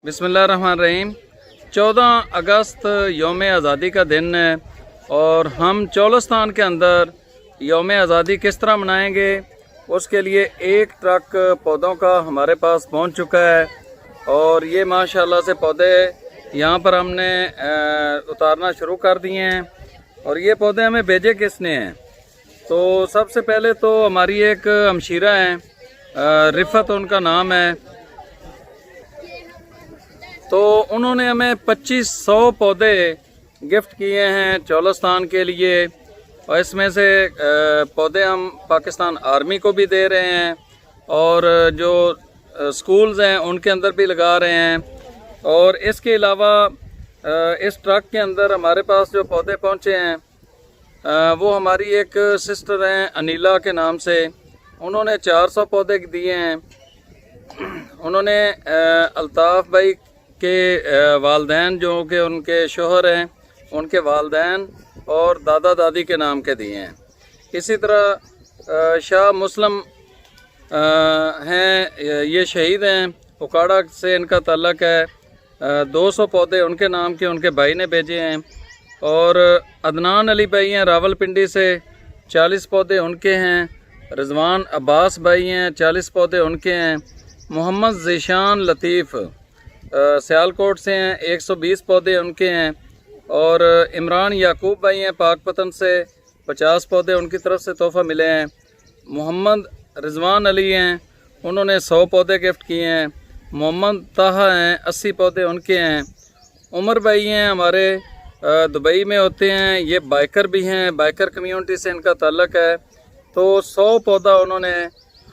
बिस्मिल्लाहिर्रहमानिर्रहीम। 14 अगस्त यौम आज़ादी का दिन है और हम चोलस्तान के अंदर यौम आज़ादी किस तरह मनाएंगे उसके लिए एक ट्रक पौधों का हमारे पास पहुंच चुका है और ये माशाल्लाह से पौधे यहाँ पर हमने उतारना शुरू कर दिए हैं। और ये पौधे हमें भेजे किसने हैं, तो सबसे पहले तो हमारी एक हमशीरा हैं, रिफ़त उनका नाम है, तो उन्होंने हमें 2500 पौधे गिफ्ट किए हैं चोलस्तान के लिए। और इसमें से पौधे हम पाकिस्तान आर्मी को भी दे रहे हैं और जो स्कूल्स हैं उनके अंदर भी लगा रहे हैं। और इसके अलावा इस ट्रक के अंदर हमारे पास जो पौधे पहुंचे हैं वो हमारी एक सिस्टर हैं अनीला के नाम से, उन्होंने 400 पौधे दिए हैं। उन्होंने अल्ताफ़ भाई के वालदैन जो कि उनके शोहर हैं उनके वालदैन और दादा दादी के नाम के दिए हैं। इसी तरह शाह मुस्लिम हैं, ये शहीद हैं, उकाड़ा से इनका ताल्लुक़ है, 200 पौधे उनके नाम के उनके भाई ने भेजे हैं। और अदनान अली भाई हैं रावलपिंडी से, 40 पौधे उनके हैं। रिजवान अब्बास भाई हैं, 40 पौधे उनके हैं। मोहम्मद ज़ीशान लतीफ़ सियालकोट से हैं, 120 पौधे उनके हैं। और इमरान याकूब भाई हैं पाकपतन से, 50 पौधे उनकी तरफ से तोहफ़ा मिले हैं। मोहम्मद रिजवान अली हैं, उन्होंने 100 पौधे गिफ्ट किए हैं। मोहम्मद ताहा हैं, 80 पौधे उनके हैं। उमर भाई हैं हमारे दुबई में होते हैं, ये बाइकर भी हैं, बाइकर कम्यूनिटी से इनका ताल्लुक़ है, तो 100 पौधा उन्होंने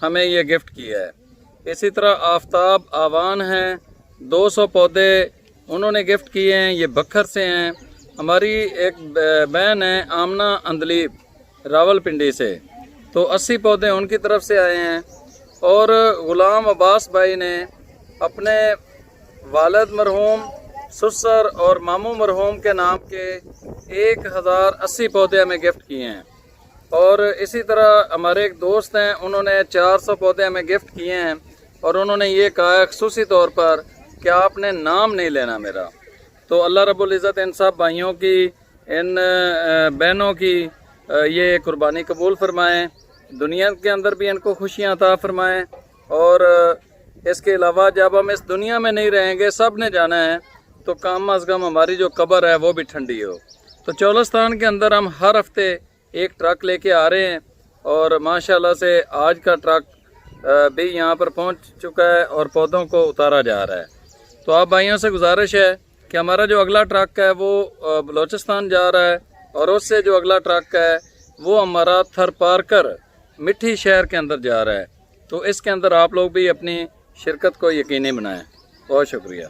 हमें ये गिफ्ट किया है। इसी तरह आफ्ताब आवान हैं, 200 पौधे उन्होंने गिफ्ट किए हैं, ये बखर से हैं। हमारी एक बहन है आमना अंदलीब रावलपिंडी से, तो 80 पौधे उनकी तरफ से आए हैं। और ग़ुलाम अब्बास भाई ने अपने वालिद मरहूम, ससुर और मामू मरहूम के नाम के 1080 पौधे हमें गिफ्ट किए हैं। और इसी तरह हमारे एक दोस्त हैं, उन्होंने 400 पौधे हमें गिफ्ट किए हैं और उन्होंने ये कहा है ख़ुसूसी तौर पर कि आपने नाम नहीं लेना मेरा। तो अल्लाह रब्बुल इज़्ज़त इन सब भाइयों की, इन बहनों की ये कुर्बानी कबूल फरमाएँ, दुनिया के अंदर भी इनको खुशियाँ अता फरमाएँ। और इसके अलावा जब हम इस दुनिया में नहीं रहेंगे, सब ने जाना है, तो कम अज़ कम हमारी जो कब्र है वो भी ठंडी हो। तो चोलस्तान के अंदर हम हर हफ्ते एक ट्रक लेके आ रहे हैं और माशाल्लाह से आज का ट्रक भी यहाँ पर पहुँच चुका है और पौधों को उतारा जा रहा है। तो आप भाइयों से गुजारिश है कि हमारा जो अगला ट्रक है वो बलोचिस्तान जा रहा है और उससे जो अगला ट्रक है वो हमारा थरपारकर मिठी शहर के अंदर जा रहा है। तो इसके अंदर आप लोग भी अपनी शिरकत को यकीनी बनाएं। बहुत शुक्रिया।